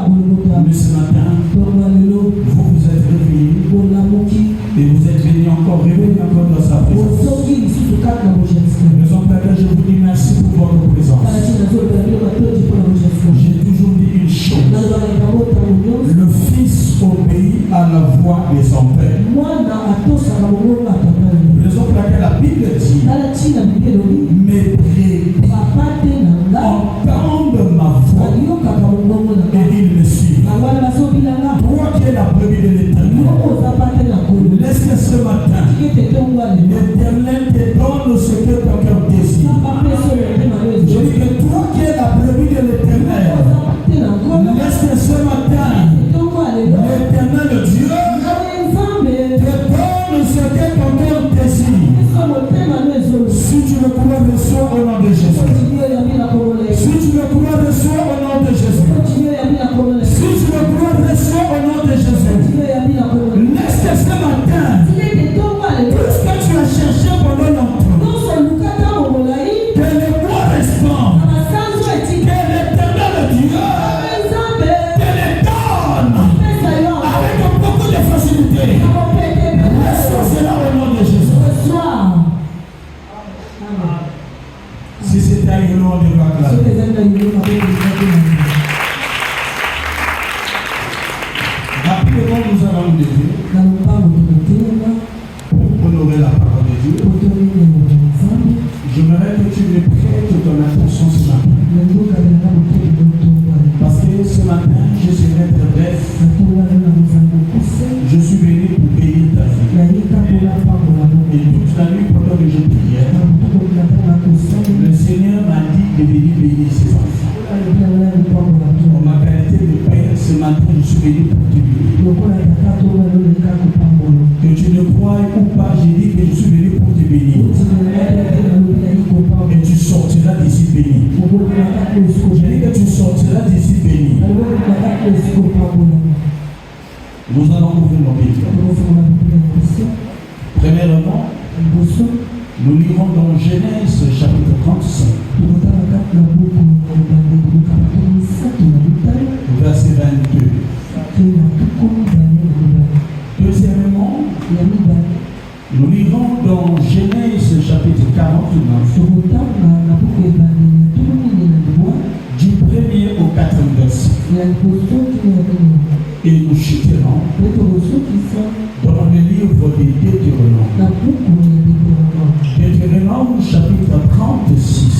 Mais ce matin, vous êtes réveillés et vous êtes venus encore réveiller encore dans sa présence. Raison pour laquelle je vous dis merci pour votre présence. J'ai toujours dit une chose. Le Fils obéit à la voix de son Père. Raison pour laquelle la Bible dit mes brebis entendent ma voix et ils me suivent. Toi qui es la brebis de l'Éternel, laisse-le ce matin. L'Éternel te donne ce que ton cœur désire. Je dis que toi qui es la brebis de l'Éternel, laisse-le ce matin. L'Éternel Dieu te donne ce que ton cœur désire. Si tu le crois, reçois au nom de Jésus. Si tu le crois, reçois au nom de Jésus. Si tu le crois, reçois au nom de Jésus. Laisse ce matin tout ce que tu as cherché pendant longtemps. Que le moi responde. Que l'Éternel Dieu te le donne avec beaucoup de facilité. Reçois cela au nom de Jésus. Si c'était un nom de gloire, rapidement nous allons nous lever pour honorer la parole de Dieu. J'aimerais que tu me prêtes ton attention ce matin. Parce que ce matin, je serai très bref. Je suis venu pour bénir ta vie. Et toute la nuit pendant que je priais, le Seigneur m'a dit de venir bénir ses enfants. En ma qualité de père, ce matin, je suis venu pour te bénir. Que tu ne crois ou pas, j'ai dit que je suis venu pour te bénir. Et tu sortiras d'ici béni. J'ai dit que tu sortiras d'ici béni. Nous allons ouvrir nos Bibles. Premièrement, nous lirons dans Genèse chapitre 35. Verset 22. Deuxièmement, nous lirons dans Genèse chapitre 49. Du 1er au 4e verset. Et nous chuterons dans le livre de Deutéronome. Deutéronome chapitre 36.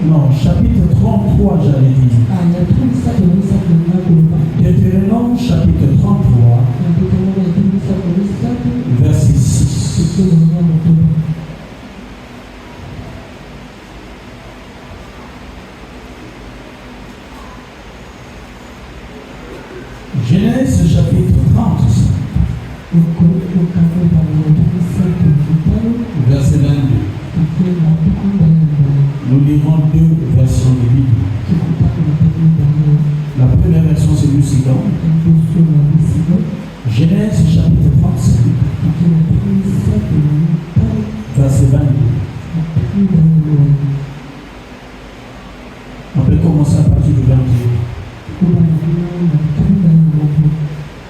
Non, chapitre 33, j'allais dire. Deutéronome chapitre 33, verset 6. Genèse chapitre 35, verset 22. Nous lirons deux versions de Bible. La première version, c'est le suivant. Genèse chapitre 35, verset 22. On peut commencer à partir du 21.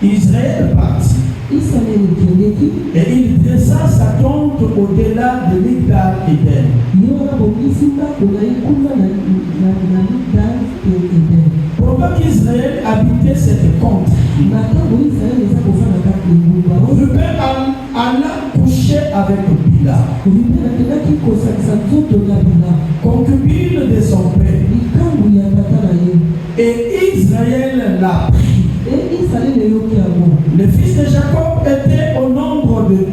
Israël partit et il dressa sa tente au-delà de Migdal Eden. Pendant qu'Israël habitait cette contrée, Ruben alla coucher avec Bila, concubine de son père, et Israël l'a pris. Les fils de Jacob étaient au nombre de 12.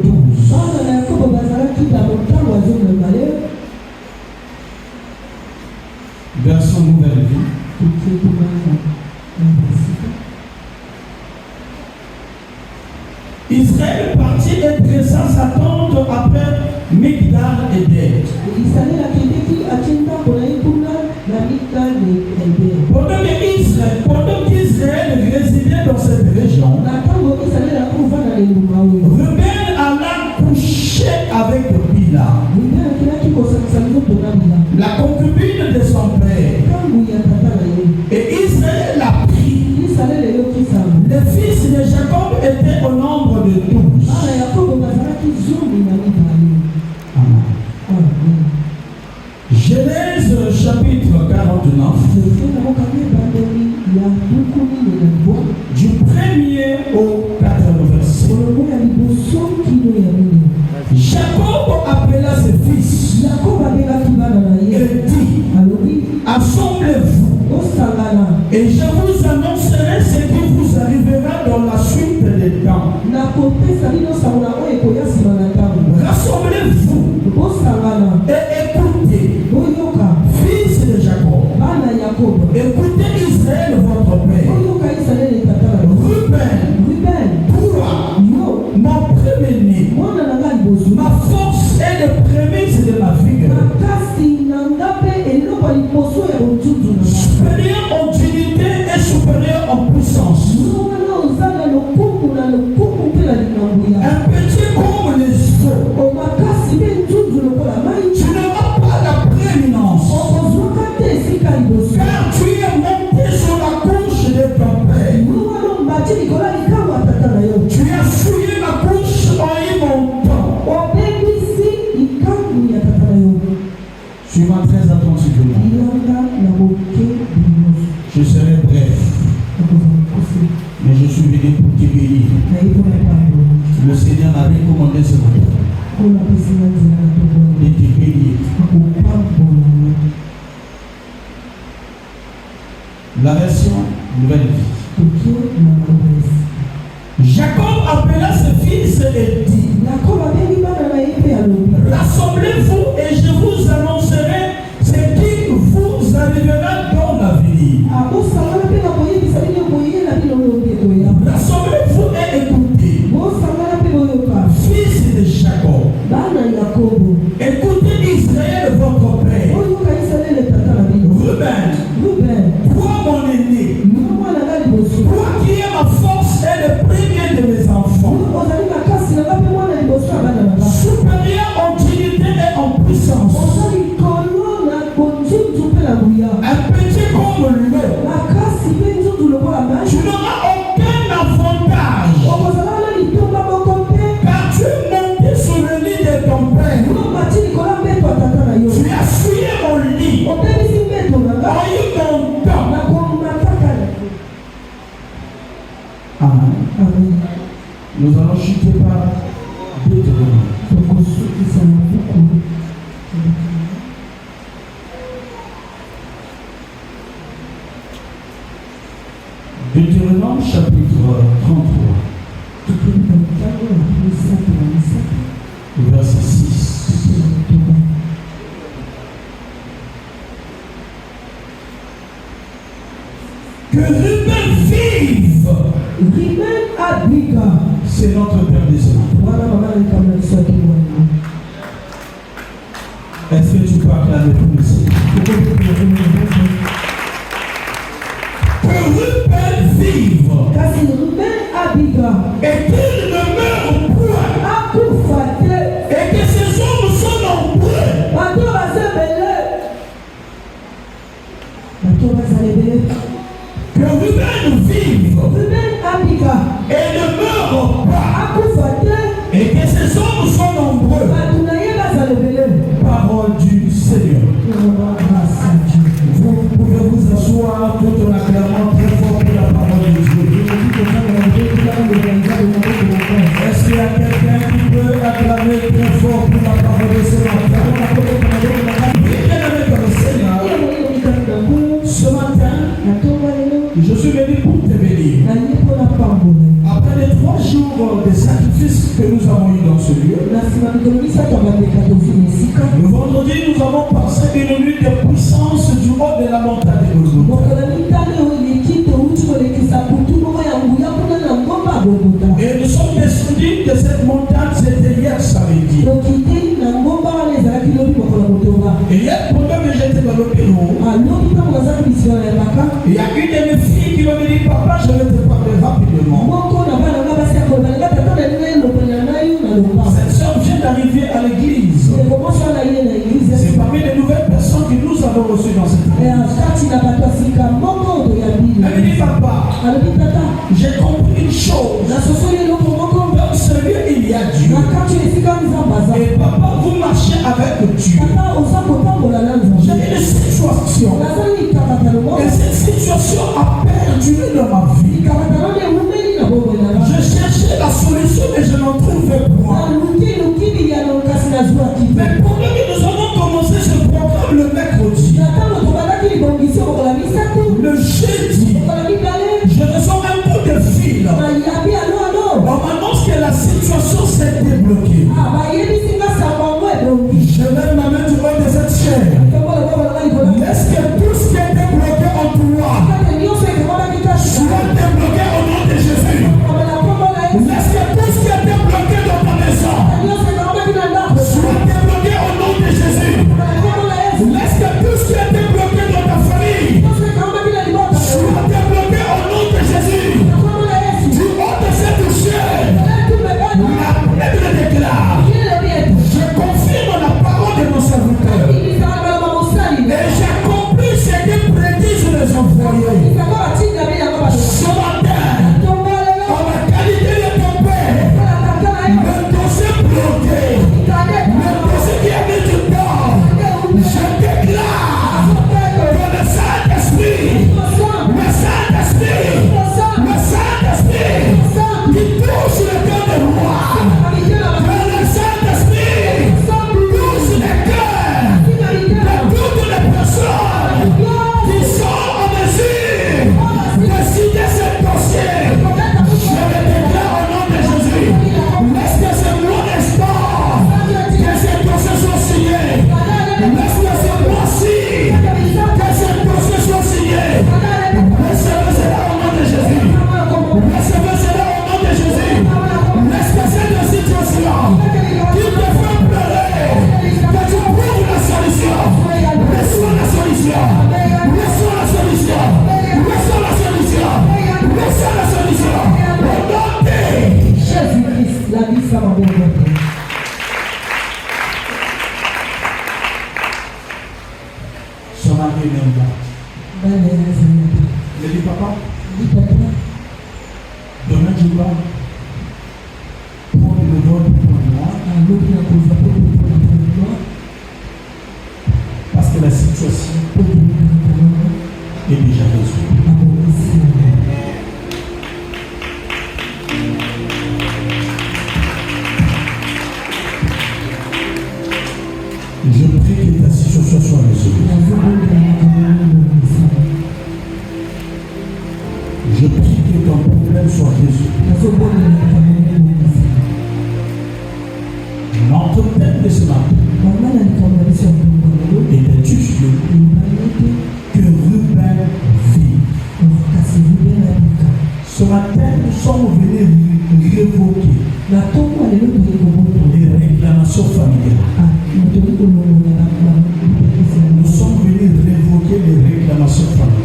Version nouvelle vie. Israël partit et dressa sa tente après Migdal Eden. Pendant qu'Israël résidait dans cette région, Ruben alla coucher avec Bila, la concubine de son père. Jacob appela ses fils et dit, assemblez-vous et je vous annoncerai ce qui vous arrivera dans la suite des temps. Rassemblez-vous et écoutez, fils de Jacob, écoutez Israël votre père. Ruben, toi, mon premier-né, ma force est le prémisse de ma vigueur. Supérieur en dignité et supérieur en puissance. Un petit comme les eaux. Tu n'auras pas la prééminence. Car tu es monté sur la couche de ton père. Tu as fouillé ma couche en y montant. Suis-moi très attentivement. Je serai bref. Mais je suis venu pour te bénir. Le Seigneur m'a recommandé ce matin de te bénir. La version nouvelle vie. Jacob appela ses fils et dit, rassemblez-vous et je vous annoncerai ce qui vous arrivera dans l'avenir. Rassemblez-vous et écoutez, fils de Jacob, écoutez Israël votre père. Ruben, toi mon aîné, toi qui es ma force et le premier de mes enfants, supérieur en dignité et en puissance, un petit comme l'eau, tu n'auras aucun avantage, car tu es monté sur le lit de ton père. Tu as fouillé mon lit en y montant. Amen. Nous allons chuter par Deutéronome. Deutéronome chapitre 33, verset 6. Que Ruben vive. C'est notre Père des cieux. Est-ce que tu peux acclamer pour le Seigneur? Que Ruben vive. Et qu'il ne meure point. Et que ces hommes soient nombreux. Que Ruben vive. Et ne meure pas. Et que ces hommes soient nombreux. Parole du Seigneur. Vous pouvez vous asseoir tout en acclamant très fort pour la parole de Dieu. Est-ce qu'il y a quelqu'un qui peut acclamer très fort pour la parole de ce matin? Bien-aimé dans le Seigneur, ce matin, je suis venu pour te bénir. Après les 3 jours de sacrifice que nous avons eu dans ce lieu, le vendredi, nous avons passé une nuit de puissance du haut de la montagne de Golgotha. Et nous sommes descendus de cette montagne, c'était hier samedi. Et hier, pendant que j'étais dans l'hôpital, il y a une de mes filles qui m'a dit, papa, je vais te parler rapidement. Cette soeur vient d'arriver à l'église. C'est parmi les nouvelles personnes que nous avons reçues dans cette église. Elle me dit, papa, j'ai compris une chose. Dans ce lieu, il y a Dieu. Et papa, vous marchez avec Dieu. J'ai une situation. Et cette situation a perduré dans ma vie. Je cherchais la solution, mais je n'en trouvais point. Le jeudi, je reçois un coup de fil. On m'annonce que la situation s'est débloquée. Je lève ma main du haut de cette chair. Est-ce que tout ce qui était bloqué en toi soit débloqué au nom de Jésus? Est-ce que tout ce qui était bloqué dans ta maison soit débloqué au nom de Jésus? Est-ce que tout ce qui était bloqué dans ta famille soit débloqué au nom de Jésus? Du haut de cette chair, la Bible déclare: je confirme la parole de mon serviteur et j'accomplis ce que prédisent les envoyés. Ce matin, en la qualité de ton Père, le dossier bloqué, le dossier qui a mis du temps, je déclare que le Saint-Esprit qui touche le cœur de roi, que le Saint-Esprit touche le cœur de toutes les personnes qui sont en mesure de signer ce dossier. Je le déclare au nom de Jésus. Laisse que ce bon instant que ces dossiers soient signés. Laisse que ce mois-ci que ces dossiers soient signés. Recevez cela au nom de Jésus. Recevez cela au nom de Jésus. Laisse que cette situation qui te fait pleurer, que tu trouves la solution. Reçois la solution. Reçois la solution. Reçois la solution. Reçois la solution. Au nom de Jésus-Christ, la vie ça va bien. son mari est même là. Il dit: papa, demain tu vas prendre le vol pour moi parce que la situation est déjà résolue. Je prie que ta situation soit résolue. Je prie que ton problème soit résolu. Notre Père de ce matin est un Dieu que Ruben vit. Ce matin, nous sommes venus révoquer les réclamations familiales. Nous sommes venus révoquer les réclamations familiales.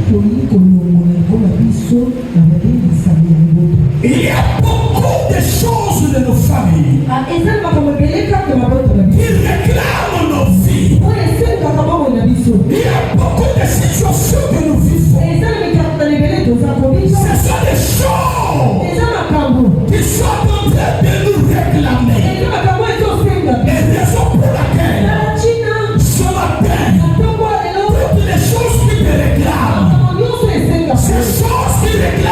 Il y a beaucoup de choses de nos familles qui réclament nos vies. Il y a beaucoup de situations que nous vivons. Ce sont des choses qui sont en train de nous réclamer. Et raison pour laquelle ce matin, toutes les choses qui te réclament, ces choses qui réclament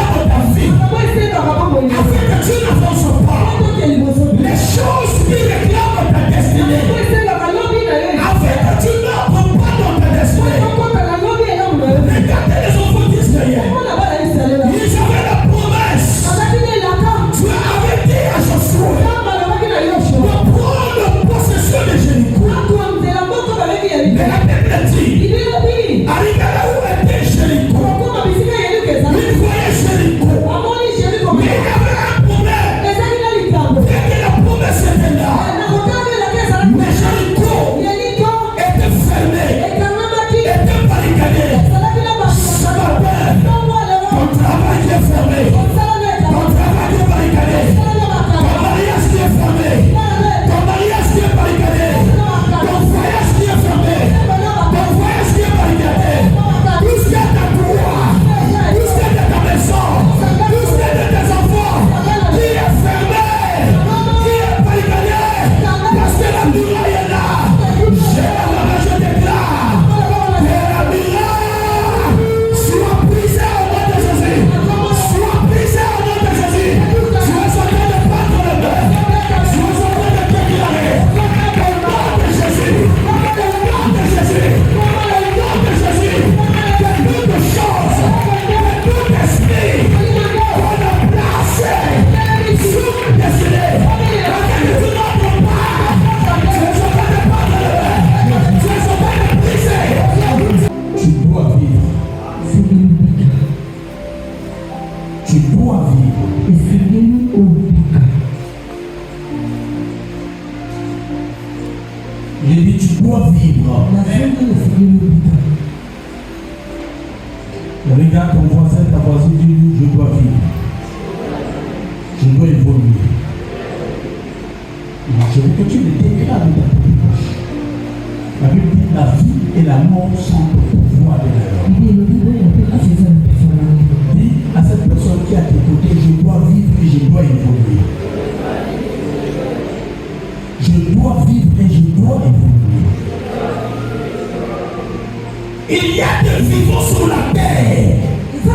dois vivre. esengeli obika. J'ai dit, tu dois vivre. Nazongi esengeli obika. Regarde ton voisin, ta voisine, dis-lui, je dois vivre. Je dois évoluer. Je veux que tu le déclares dans ta bouche. La Bible dit, la vie et la mort sont au pouvoir de la langue. Dis à cette personne qui est à tes côtés, je dois vivre et je dois évoluer. Je dois vivre et je dois évoluer. Il y a des vivants sur la terre qui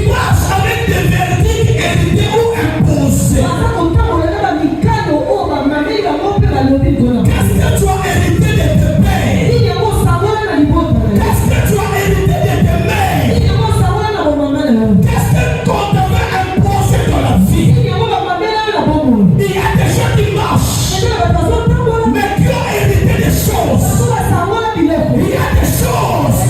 marchent avec des verdicts hérités ou imposés. Qu'est-ce que tu as hérité de tes pères? Qu'est-ce que tu as hérité de tes mères? Qu'est-ce que qu'on t'avait imposé dans la vie? Il y a des gens qui marchent, mais qui ont hérité des choses. Il y a des choses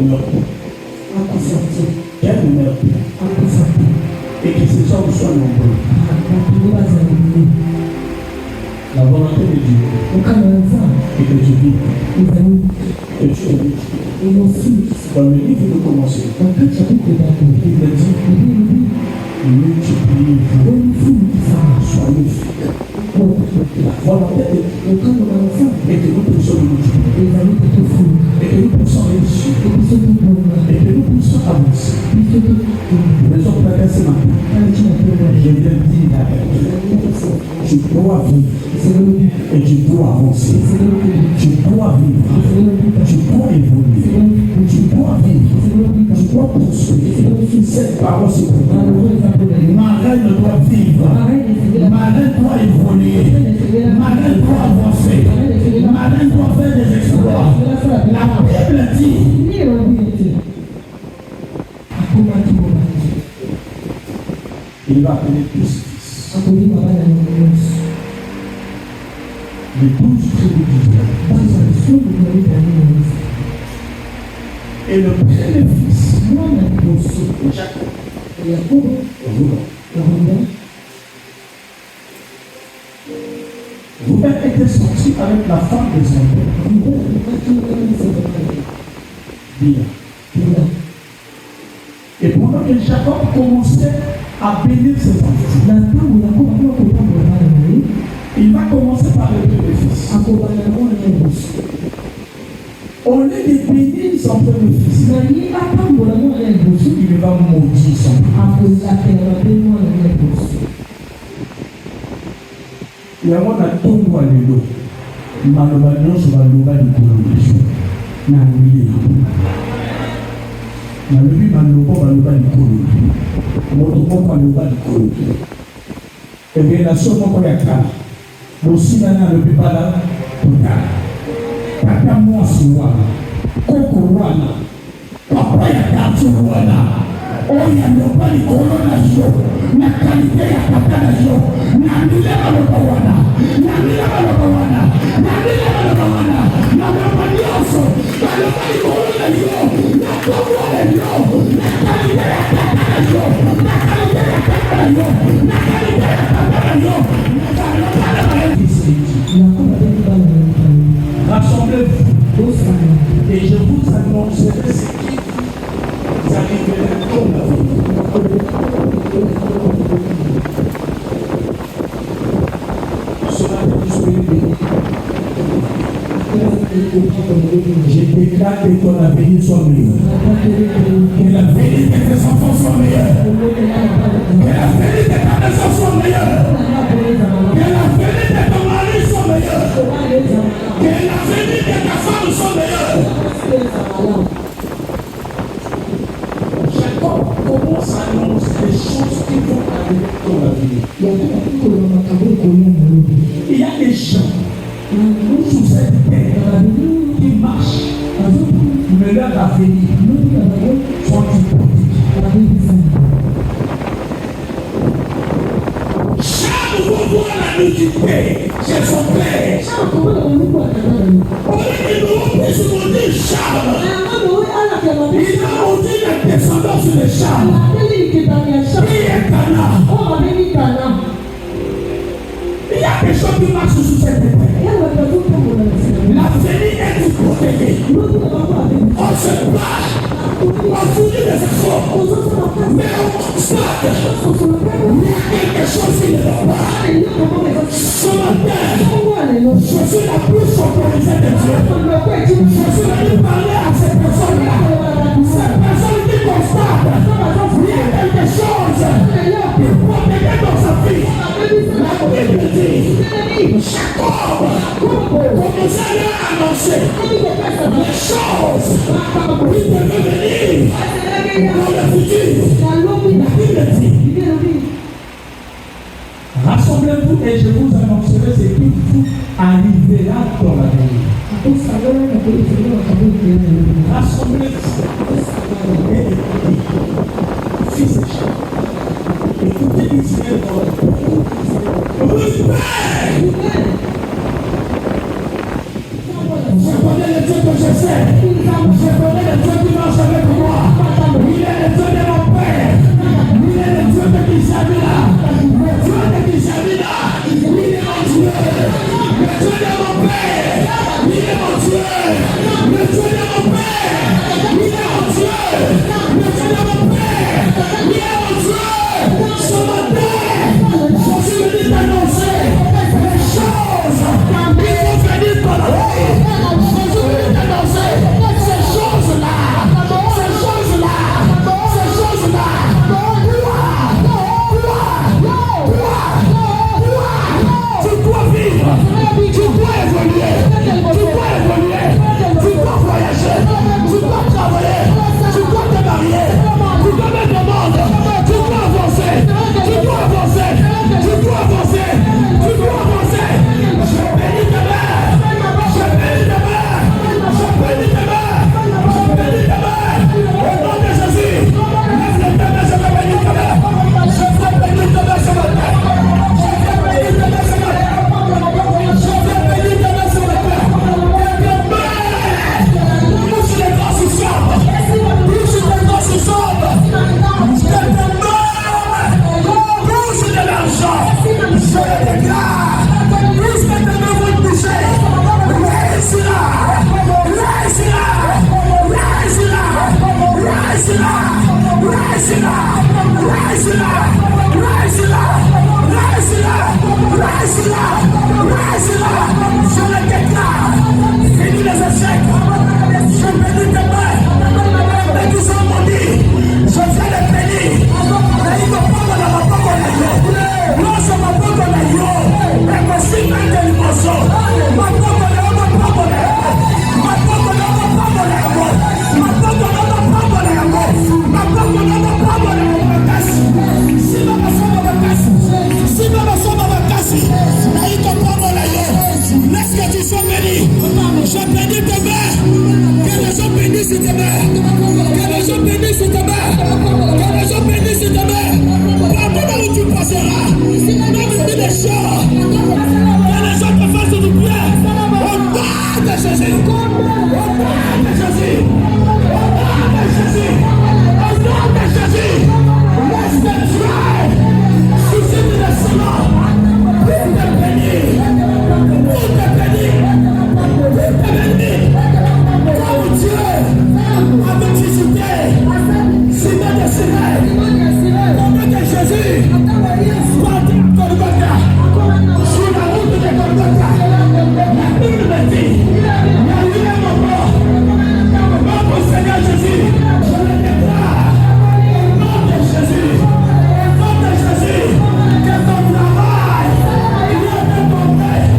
meurtre. Qu'elle ne meurt plus. Et que ces hommes soient nombreux. La volonté de Dieu. Et que tu vives. Que tu évites. Dans le livre de commencer, il me dit, multipliez-vous, soyez fidèles. La volonté de Dieu est que nous puissions nous multiplier, et que nous puissions réussir, et que nous puissions avancer. Mais on peut faire ce matin. Je viens dire la vérité. Tu dois vivre et tu dois avancer. Tu dois vivre, tu dois évoluer, tu dois vivre, tu dois prospérer. Cette parole c'est pour toi. Ma reine doit vivre, ma reine doit évoluer, ma reine doit avancer, ma reine doit faire des exploits. La Bible dit, il va appeler tous ses fils. Les 12 tribus d'Israël. Et le premier fils, Jacob, Rouben était sorti avec la femme de son père. Bien. Et pendant que Jacob commençait à bénir ses enfants, il va commencer par le premier fils. Au lieu de bénir son premier fils, il va maudire son fils. Il y a un tongo à l'élo. Maloba nyonso baloba likolo biso na ngwile. Nalobi baloba likolo. Moto moko aloba likolo. Révélation moko ya kala. Bosina na lobi bala totala. Tata mwasi wana. Koko wana. Papa ya tatu wana. Oya loba likolo na yo. Na kalite ya papa na yo. Na mile baloba wana. Na mile baloba wana. Na mile baloba wana. Na baloba nyonso. Baloba likolo na yo. Na koko na yo. Na kalite ya papa na yo. Na kalite ya papa na yo. Na kalite ya papa na yo. Rassemblez-vous et je vous annoncerai ce qui vous arrivera comme la vie. Cela que soyez bénis. Je déclare que ton avenir soit meilleur. Que l'avenir de tes enfants soit meilleur. Que l'avenir de ta maison soit meilleur. Que l'avenir de ton mari soit meilleur. Que l'avenir de ta femme soit meilleur. Jacob commence à annoncer des choses qui vont arriver dans l'avenir. Il y a des gens sous cette terre qui marchent, mais leur avenir sont hypothétiques. Chaque fois voir la nudité chez son père, au lieu de nous puisse maudire Charles, il a maudit la descendance de Charles, qui est Cana. Il y a des gens qui marchent sous cette terre. L'avenir est hypothéqué. On se bat, on fournit des efforts, mais on constate qu'il y a quelque chose qui ne va pas. Ce matin, je suis la plus autorisée de Dieu. Je suis venu parler à ces personnes-là. Ces personnes qui constatent qu'il y a quelque chose qui protéger dans sa vie. La Bible dit, Jacob commençait à annoncer les choses qui devaient venir dans le futur. La Bible dit, rassemblez-vous et je vous annoncerai ce qui vous arrivera dans l'avenir. Rassemblez-vous et écoutez, fils et chers. Écoutez Israël dans le peuple. Respect! connais le Dieu que je sais. Je connais le Dieu qui marche avec moi. Il est le Dieu de mon Père. Il est le Dieu de Kishabila. Le Dieu de Kishabila. Il est mon Dieu. Le Dieu de mon Père. Il est mon Dieu. Le Dieu de mon Père. Il est mon Dieu. Le Dieu de mon Père. Il est mon Dieu. Ce matin, je suis venu t'annoncer les choses. Il faut venir par la vie. Je suis venu t'annoncer ces choses-là. Ces choses-là. Ces choses-là. Tu dois vivre. Tu dois évoluer. Tu dois évoluer. Tu dois voyager. Tu dois travailler. Tu dois te marier. Tu dois mettre au monde. Tu dois avancer. Tu dois avancer. Tu dois avancer. Tu dois avancer. Je bénis ta mère. Je bénis ta mère. Je bénis ta mère. Je bénis ta mère. Au nom de Jésus. Lève les ta mère. Je vais bénir ta mère. Je vais bénir ta mère ce matin. Je vais bénir ta mère ce matin. Je vais bénir ta mère ce matin. Bouche les grands sous sombre. Bouche les grands sous sombre. Bouche de l'argent. Je le déclare. Puisque tes mains vont toucher. Laisse-la. Laisse-la. Laisse-la. Laisse-la. Laisse-la. Laisse-la. Laisse-la. Laisse-la. Laisse-la. Laisse-la. Je le déclare. Finis les échecs. Je bénis tes mains. Mais tout ça maudit. Je fais les bénis. Mais il ne peut pas la mapoko na yo. Lorsque mapoko na yo. Et que si même de l'imotion. Mapoko na yo mapoko na yo. Mapoko na yo mapoko na yo. Mapoko na yo mapoko na yo. Mapoko na yo mapoko na yo. Si mama soma bakasi. Si mama soma bakasi. Na ito mapoko na yo. Laisse que tu sois béni. Je bénis tes mains. Que les gens bénissent tes mains. Que les gens bénissent tes mains. Que les gens bénissent tes mains. Partout là où tu passeras, même des choses. Que les gens te fassent du bien. Au nom de Jésus. Au nom de Jésus. Au nom de Jésus. Au nom de Jésus. Laisse te tuer. Suscite le sang. Pour te bénir. Pour te bénir. Pour te bénir. Comme Dieu avait visité Simon de Cyrène. Comment que Jésus partit de Golgotha, sur la route de Golgotha, la Bible me dit, il y a eu un moment, notre Seigneur Jésus, je le déclare, au nom de Jésus, au nom de Jésus, que ton travail, il y a de ton père,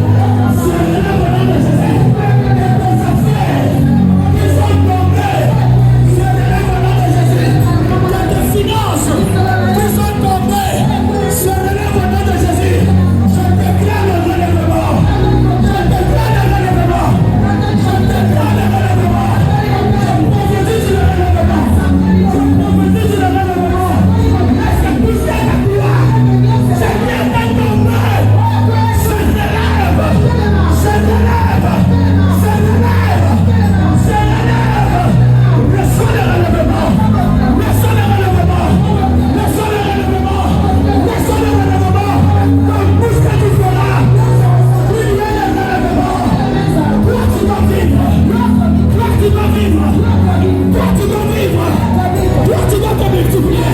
se relève au nom de Jésus, que tes affaires, qui sont tombées, se relève au nom de Jésus, que tes finances, qui sont tombées, se relève au nom de Jésus. Je déclare le relèvement. Je déclare le relèvement. Je déclare le relèvement. Je prophétise le relèvement. Je prophétise le relèvement. Laisse pousser la gloire. Seigneur, dans ton nom, se relève. Se relève. Se relève. Se relève. Reçois le relèvement. Reçois le relèvement. Reçois le relèvement. Reçois le relèvement. Comme tout ce que tu feras, il y a le relèvement. Toi, tu dois vivre. Toi, tu dois vivre. Toi, tu dois vivre. Toi, tu dois te multiplier.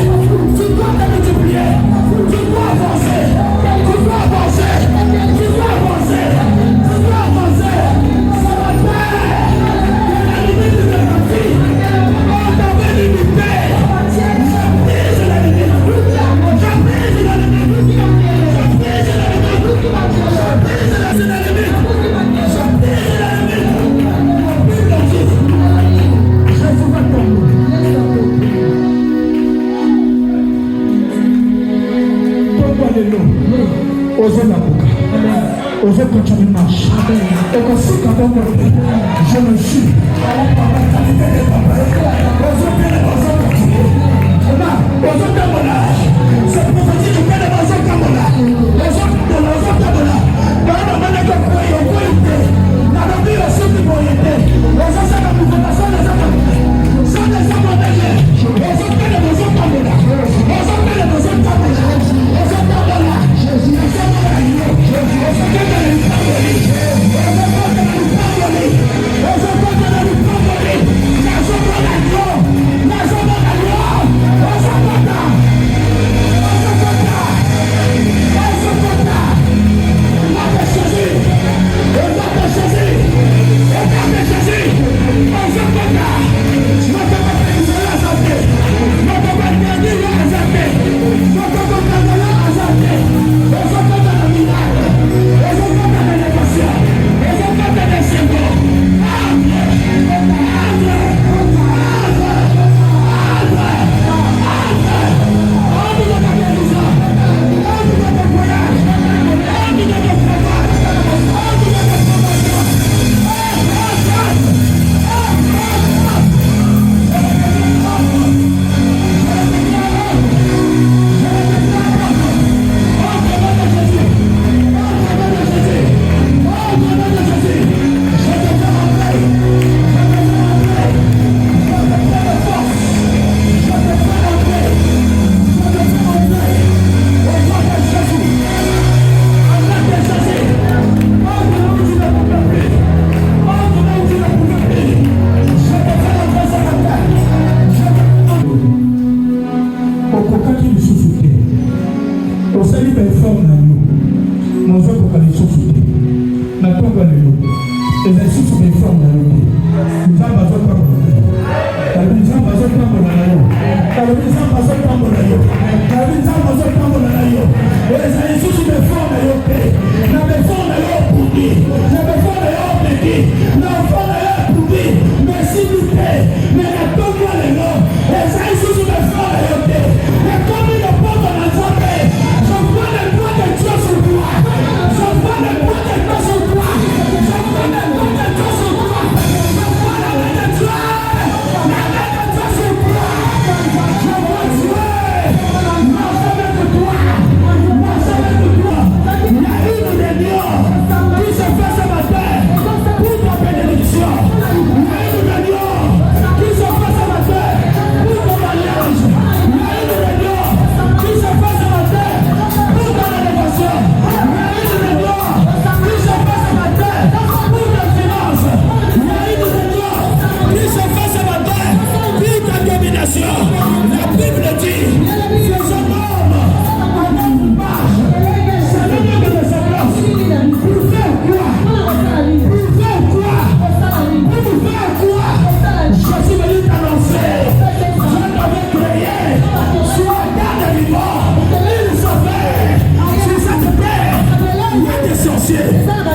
Tu dois te multiplier. Tu dois avancer. Tu dois avancer. Tu dois avancer. Tu dois avancer. Ça va faire. La limite de ma vie. On t'avait limité. Je brise la limite. Je brise la limite. Je brise la limite. Je brise la limite. Je brise la limite. Bible dit, Jésus va tomber. Tombe de l'eau. Osez la boucle. Osez continuer de marcher. Et que si quand on meurt, je le suis. Par la qualité de ton père. Osez bien les osez continuer. Osez tomber là. C'est prophétique du père de osez tomber là. Osez tomber là. Dans le moment de quoi il y a la vie aussi qui peut y aider.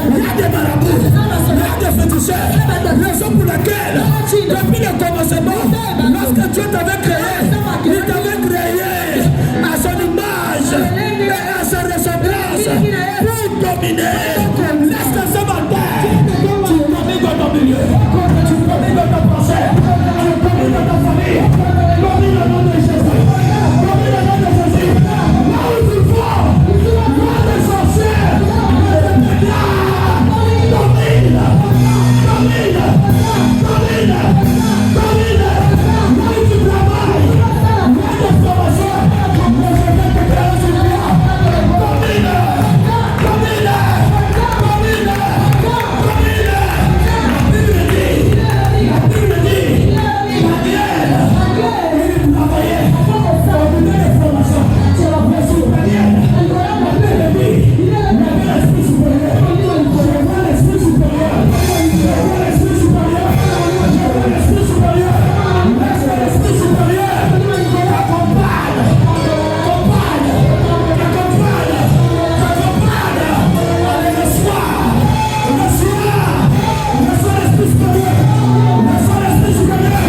il y a des marabouts, il y a des féticheurs. Raison pour laquelle, depuis le commencement, lorsque Dieu t'avait créé, il t'avait créé à son image et à sa ressemblance pour dominer. Laisse que ce matin, tu domines dans ton milieu, tu domines dans ta pensée, tu domines dans ta famille, domine le nom de Jésus, domine le nom de Jésus. Là où tu vas, là les sorcières, les médias, domine, domine, domine, domine. Là où tu travailles, là les formations, les effets de création, domine, domine, domine, domine. La Bible dit, Daniel, il travaillait pour donner les formations. C'est la version Daniel. La Bible dit, il y avait l'esprit supérieur. Je vois l'esprit supérieur. Je vois l'esprit supérieur. Je vois l'esprit supérieur. Laisse l'esprit supérieur t'accompagne. T'accompagne. T'accompagne. T'accompagne. Allez, reçois. Reçois. Reçois l'esprit supérieur. Reçois l'esprit supérieur.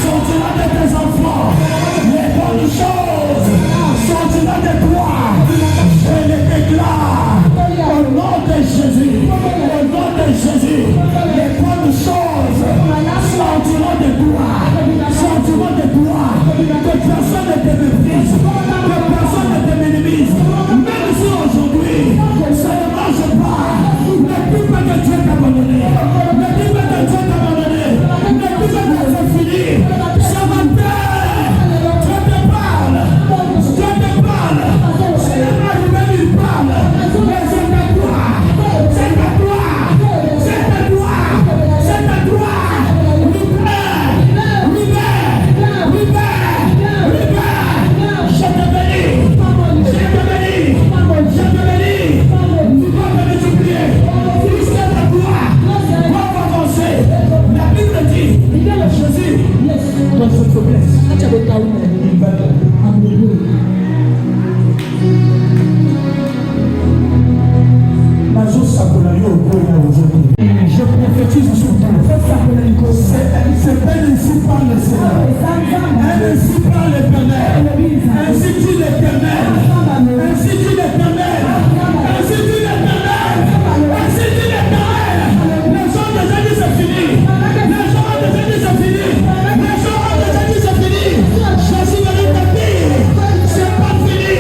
Sortira de tes enfants. Je prophétise sur toi. C'est ainsi par le Seigneur. Ainsi par l'Éternel. Ainsi dit l'Éternel. Ainsi dit l'Éternel. Ainsi dit l'Éternel. Ainsi dit l'Éternel. Les gens des années c'est fini. Les gens des années c'est fini. Les gens des années c'est fini. Je suis venu te dire, c'est pas fini.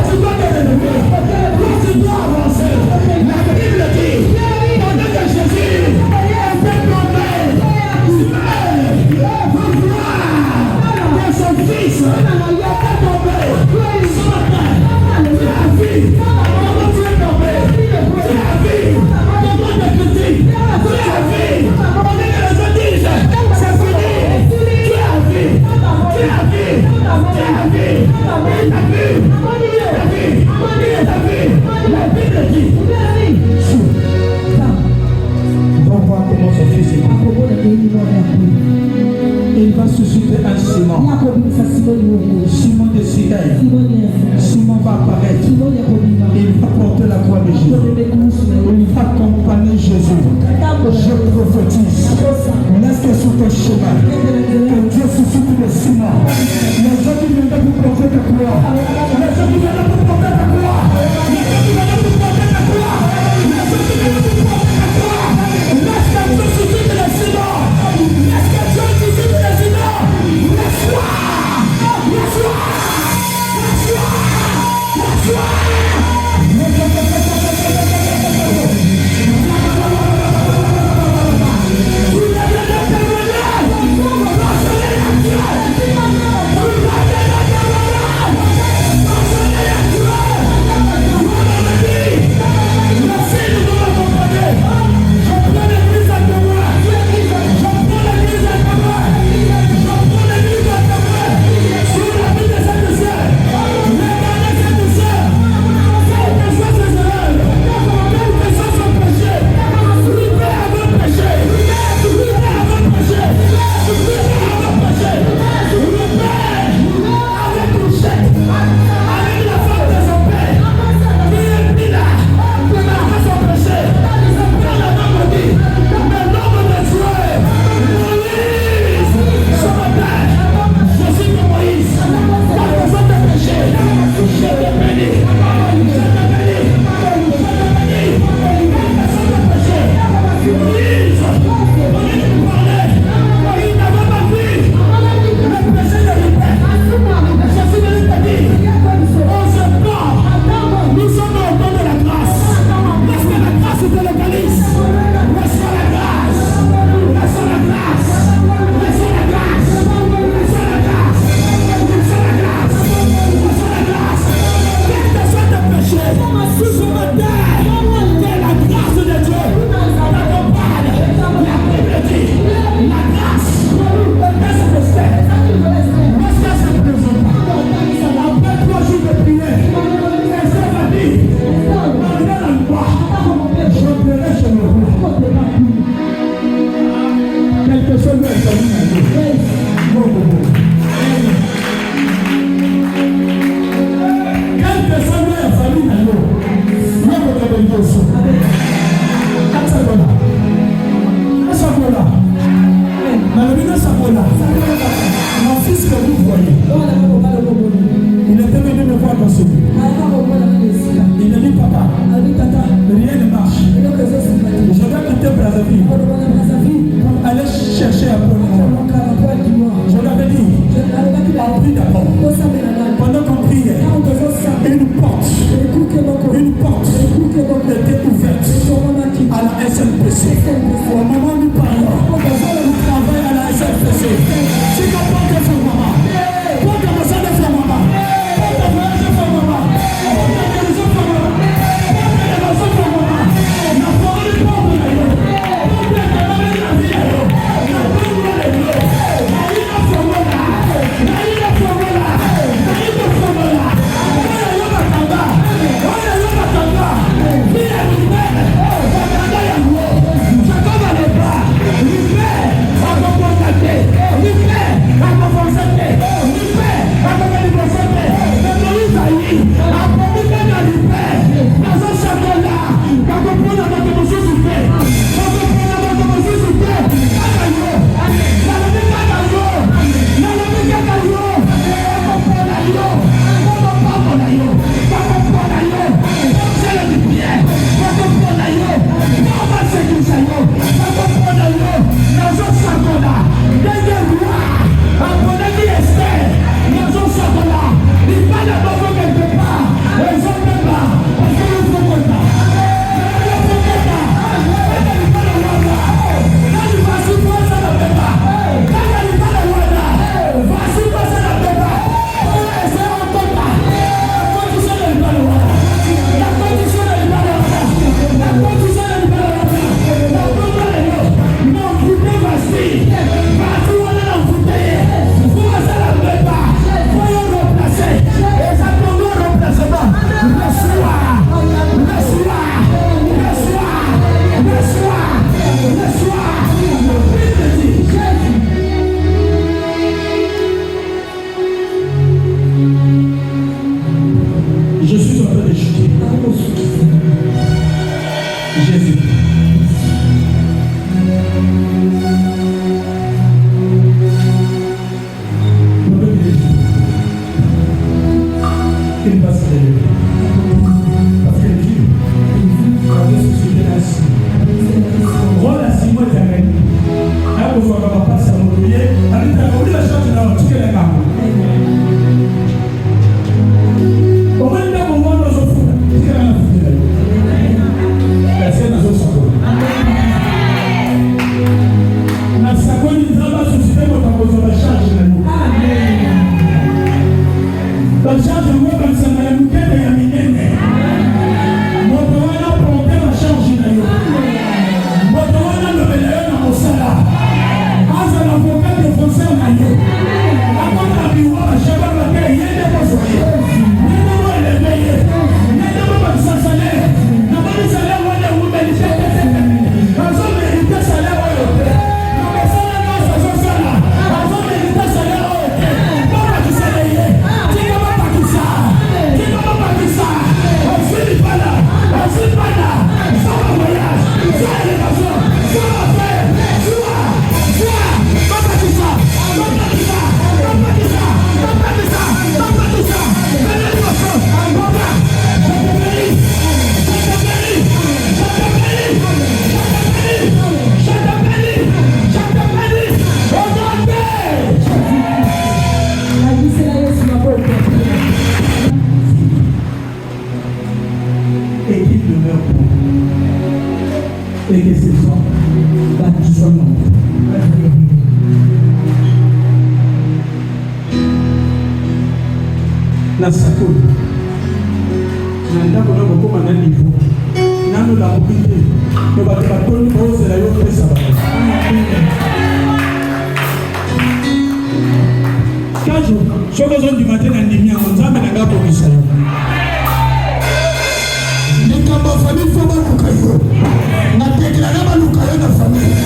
Tu dois te relever. Tu dois avancer. La Bible dit, pendant que Jésus était tombé, son fils était tombé. Ce matin, tu as vu comment tu es tombé. Tu as vu comment tu es petit. Tu as vu pendant que les gens disent, c'est fini. Tu as vu. Tu as vu. Tu as vu. Il t'a vu. Il t'a vu. Il t'a vu. La Bible dit. Donc voir comment son fils est. Il va susciter un Simon. Simon de Siraï. Simon va apparaître. Il va porter la croix de Jésus. Il va accompagner Jésus. Je prophétise. Laisse sur ton chemin. Que Dieu suscite le Simon. Les gens qui viennent vous porter ta croix. Les gens qui viennent vous porter ta croix. Les gens qui viennent vous porter ta croix. Les gens qui viennent vous porter ta croix. Laisse que Dieu suscite le Simon. Laisse que Dieu suscite le Simon. Laisse-toi. Laisse-toi. Laisse-toi. Laisse-toi. Jacob allait pas. qu'il va se lever. Parce que Dieu avait suscité la cible. Voilà, si moi t'amène. Là, vous voyez, on va passer à l'oublier. Allez, t'as oublié la chose de la tu es là. On va dire qu'on va dans un fou. Tu es là, tu es là. La scène dans un sac. La seconde, il va susciter votre besoin de charge de nous. La charge de moi, comme ça, m'a écouté de la minette. Mon droit n'a pas monté la charge de nous. Mon droit n'a levé la dans mon salaire. As un avocat de français en aïe. Avant la vie, je vais pas la paix, il y a des besoins. Il y a des besoins de payer. Il y a des besoins de salaire. La bonne salaire, on est où, mais il fait des salaires. Quand on mérite le salaire, on est là. Et que ce soit baptisant. La sacoule. Nanda kono boko mana niveau. Nano la mobilité. Le bateau ni pose la yo pesa ba. Kajo, soko zo di matin na ndimia nzambe na ngapo bisayo. Nikamba famille fo ba kukayo. Na tegrana ba lukayo na famille.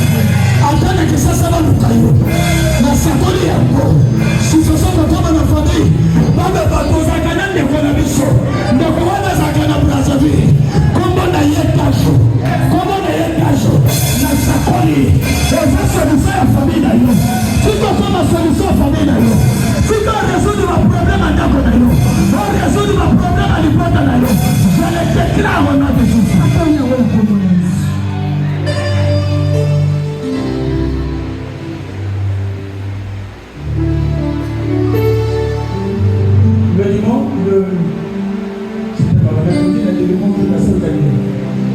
Atana kisasa ba lukayo. Na sakoli yango. Si soso kama na famille. Baba bakoza kanande kona biso. Ndoko wana zakana Brazzaville. Kombo na yetajo. Kombo na yetajo. Na sakoli. Eza solution ya famille na yo. Siko kama solution ya famille na yo. Siko résoudre ma problème à ndako na yo. On résoudre ma problème à l'ipota na yo. Je le déclare au nom de Jésus.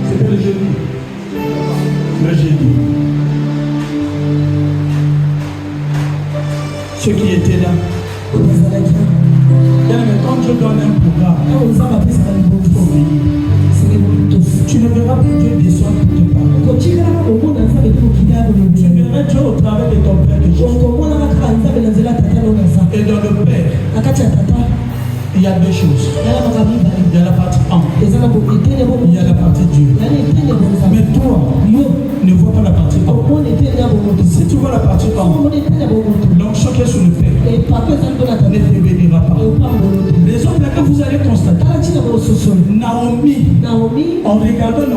C'était le jeudi. Le jeudi. Ceux qui étaient là. Quand je donne un programme, tu ne verras plus Dieu descendre pour te parler. Tu verras Dieu au travers de ton Père de Jésus. Et dans le Père, il y a deux choses. Il y a la partie âme. Il y a la partie Dieu. Mais toi, ne vois pas la partie âme. Si tu vois la partie âme, l'onction qui est sur le Père ne te bénira pas. Les hommes là que vous allez constater, Naomi, en regardant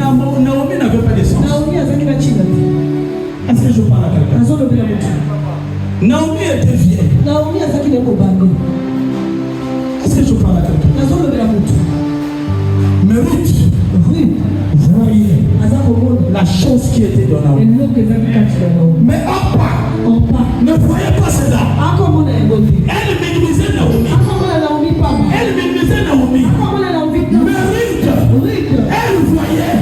Naomi n'avait pas de sens. Est-ce que je parle à quelqu'un? Naomi était vieille. Est-ce que je parle à quelqu'un? Mais Ruth voyait la chose qui était dans Naomi. Mais Orpa ne voyait pas cela. Elle minimisait Naomi. Elle minimisait Naomi. Mais Ruth, elle voyait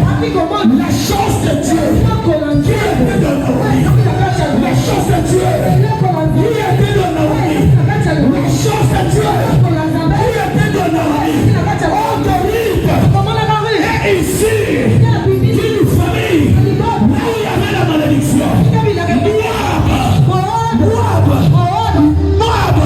la chose de Dieu qui était dans Naomi. La chose de Dieu qui était dans Naomi. La chose de Dieu qui était dans Naomi. Et ici, d'une famille où il y avait la malédiction. Moab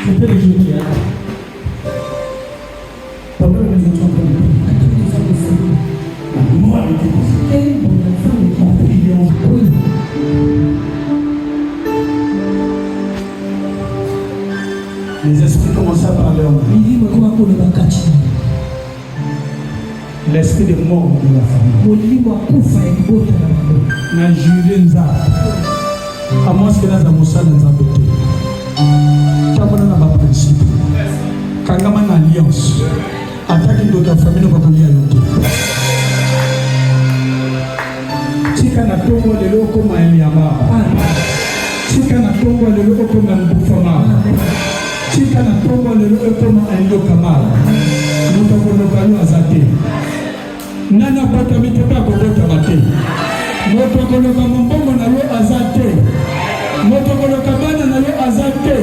C'était le jeu qui a. Pendant que nous étions en train de prier, moi avec eux, on priait, on priait. Les esprits commençaient à parler en lui. L'esprit de mort de la famille. Na juré nza. À moins que nous avons ça dans un côté. Quand on a un principe, quand on a une alliance, attaquer d'autres familles, on va pouvoir y aller. Si on a tout le monde comme un yama, si on a tout le monde comme un bouffama, si on a tout le monde comme un yokama, nous avons le azate. Nana bata miteba kobota mate. Moto koloka mbongo na yo azate. Moto koloka bana na yo azate.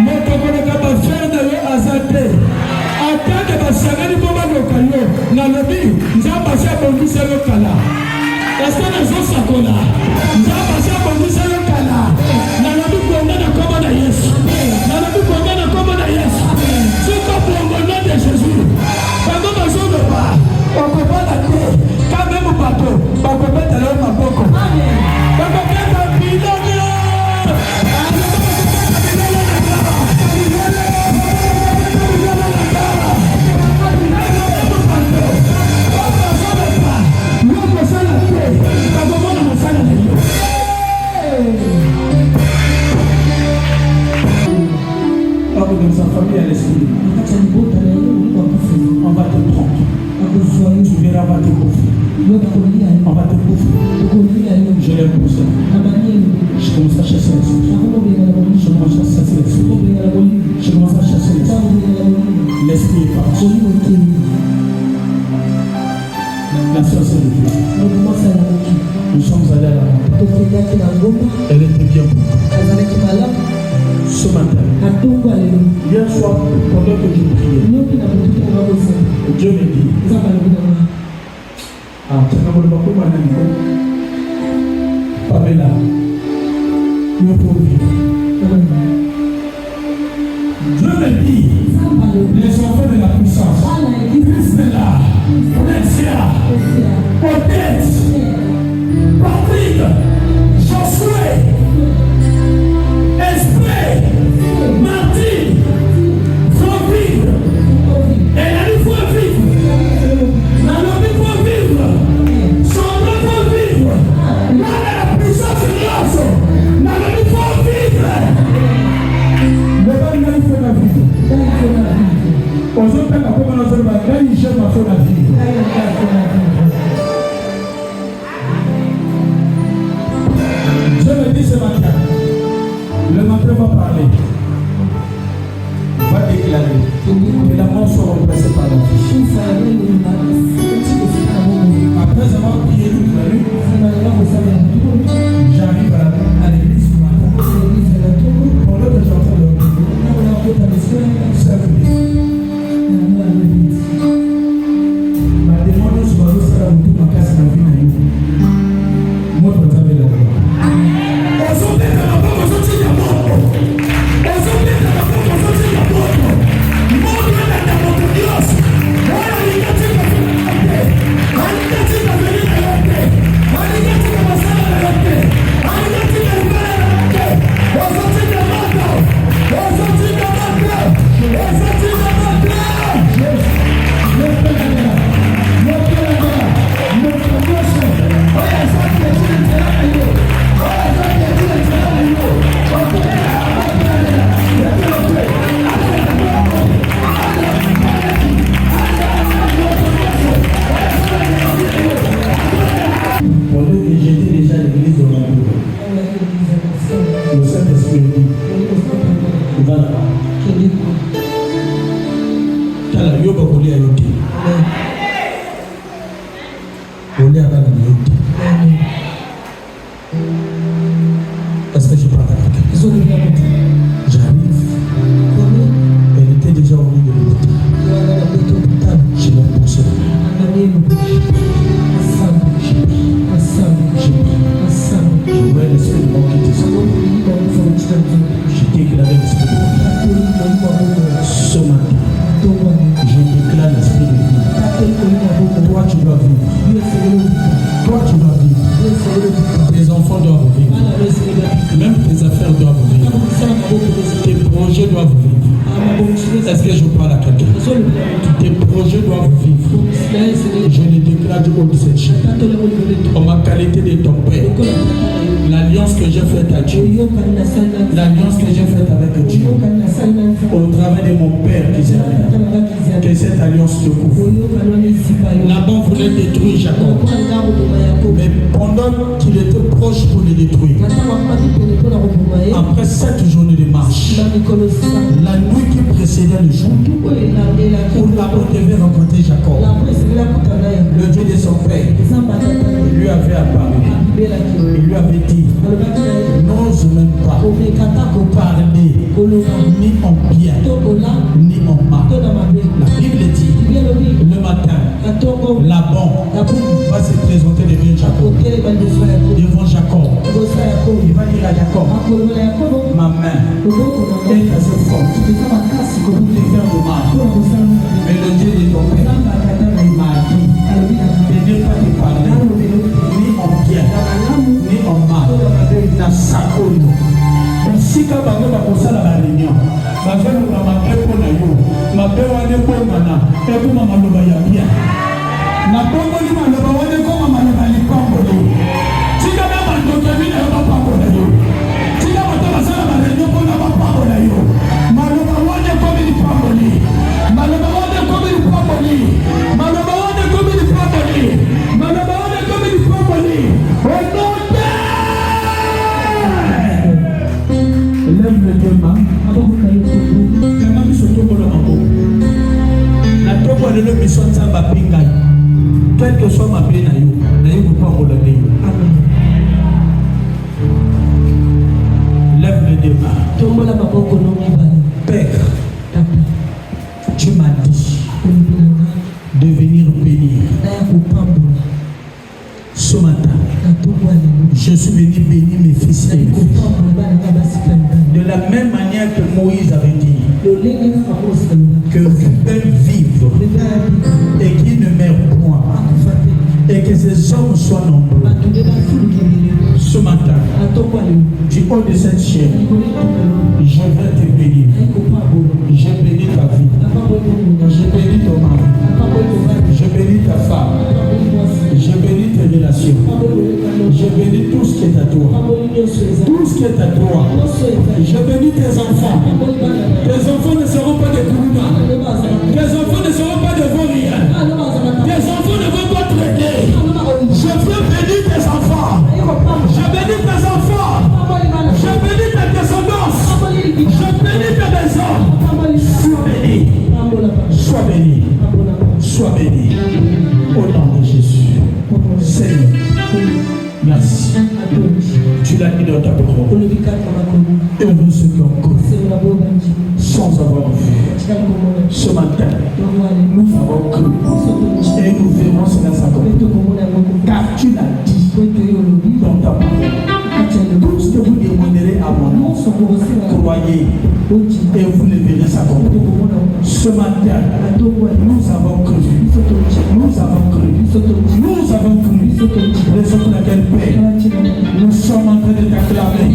Moto koloka bafere na yo azate. Atake basangani bomba lokayo. Na lobi nzamba sha bongisa yo kala. Est-ce que nous sakola? Nzamba sha bongisa yo kala. Na lobi konga na koma na Yesu. Na lobi konga na koma na Yesu. Siko bongo nom de Jésus. Pendant ma journée pas. On peut pas la terre. Quand même au bateau, on peut pas aller au Maboko. On peut pas être bidonné. Dans sa famille à l'esprit, on va te prendre. Tu verras, on va te bouffer. On va te bouffer. Je l'ai poussé. Je commence à chasser les soucis. Je commence à chasser les soucis. Je commence à chasser les soucis. L'esprit est parti. La sorcellerie. Nous sommes allés à la montagne. Elle était bien pour ce matin, hier soir, pendant que je priais, Dieu me dit, Pamela, nous pouvons vivre. Dieu me dit, les enfants de la puissance, Christ est là, Alexia, Odette, Patrick, Josué, Esprit, Martin, faut vivre. Elle a dit faut vivre. Nalobi faut vivre. Son nom faut vivre. Là, la puissance de l'os. Nalobi faut vivre. Le bain il faut la vivre. Aux autres, quand on a besoin de il j'aime à faire la vivre. Je me dis ce matin. Le matin va parler, va déclarer que la mort sera remplacée par la vie. Après avoir prié toute la nuit, j'arrive à l'église ce matin. Pendant que j'entends le service, ma demande sur le salaire de ma casse à la vie. Moi, je vais la gloire. Est-ce que je parle avec quelqu'un? J'arrive. Elle était déjà au milieu de l'hôpital. Je l'ai poussée. Je voyais l'esprit de mort qui était sorti. Je déclarais l'esprit de mort. projets doivent vivre. Est-ce que je parle à quelqu'un? Tes projets doivent vivre. Je le déclare du haut de cette chaîne. En ma qualité de ton père, l'alliance que j'ai faite à Dieu, l'alliance que j'ai faite avec Dieu, au travers de mon père qui s'est là, que cette alliance te couvre. Laban voulait détruire Jacob, mais pendant qu'il était proche pour le détruire, après 7 journées de marche, la nuit qui précédait le jour, où Laban devait rencontrer Jacob, le Dieu de son père, il lui avait apparu, il lui avait dit, n'ose même pas parler ni en bien ni en mal. La Bible dit, le matin, Laban va se présenter devant Jacob. Il va dire à Jacob, ma main est assez forte pour te faire de mal. Mais le Dieu de ton père m'a dit de ne pas te parler ni en bien ni en mal. Na sakolo sika bango bakosala la réunion bazoyoka mabe mpo na yo mabe wana ekongana ekoma maloba ya bien nabongoli maloba wana ekoma maloba lipamboli tika na bandokebi na yo bapambola yo tika bato basala baréunion mpona bapambola yo maloba wana ekomi lipamboli maloba wana ekomi lipamboli maloba wana ekomi lipamboli maloba wana ekomi lipamboli lève les deux mains. Comment nous sommes tous les la topo de l'homme sont sans bapinga. Quel que soit ma peine à you, n'ayez pas pour le nez. Lève les deux mains. Père, tu m'as dit de venir bénir. Ce matin, je suis venu bénir mes fils et mes filles. De la même manière que Moïse avait dit que Ruben vive et qu'il ne meurt point et que ces hommes soient nombreux. Ce matin, du haut de cette chaîne, je vais te bénir. Je bénis ta vie. Je bénis ton mari. Je bénis ta femme. Je bénis tes relations. Je bénis tout ce qui est à toi. Tout ce qui est à toi. Je bénis tes enfants. Tes enfants ne seront pas des coups. Tes enfants ne seront pas de vauriens. Tes enfants ne vont pas traiter. Je veux bénir tes enfants. Je bénis tes enfants. Je bénis ta descendance. Je bénis tes maisons. Sois béni. Sois béni. Sois béni. Au nom de Jésus. Seigneur, merci. Tu l'as mis dans ta parole. Heureux ceux qui ont cru sans avoir vu. Ce matin, nous avons cru et nous verrons cela s'accomplir. Car tu l'as dit dans ta parole. Tout ce que vous demanderez à mon nom, croyez et vous le verrez s'accomplir. Ce matin, nous avons cru. Nous avons cru. Nous avons cru. Les autres n'ont quel paix. Nous sommes en train de t'acclamer.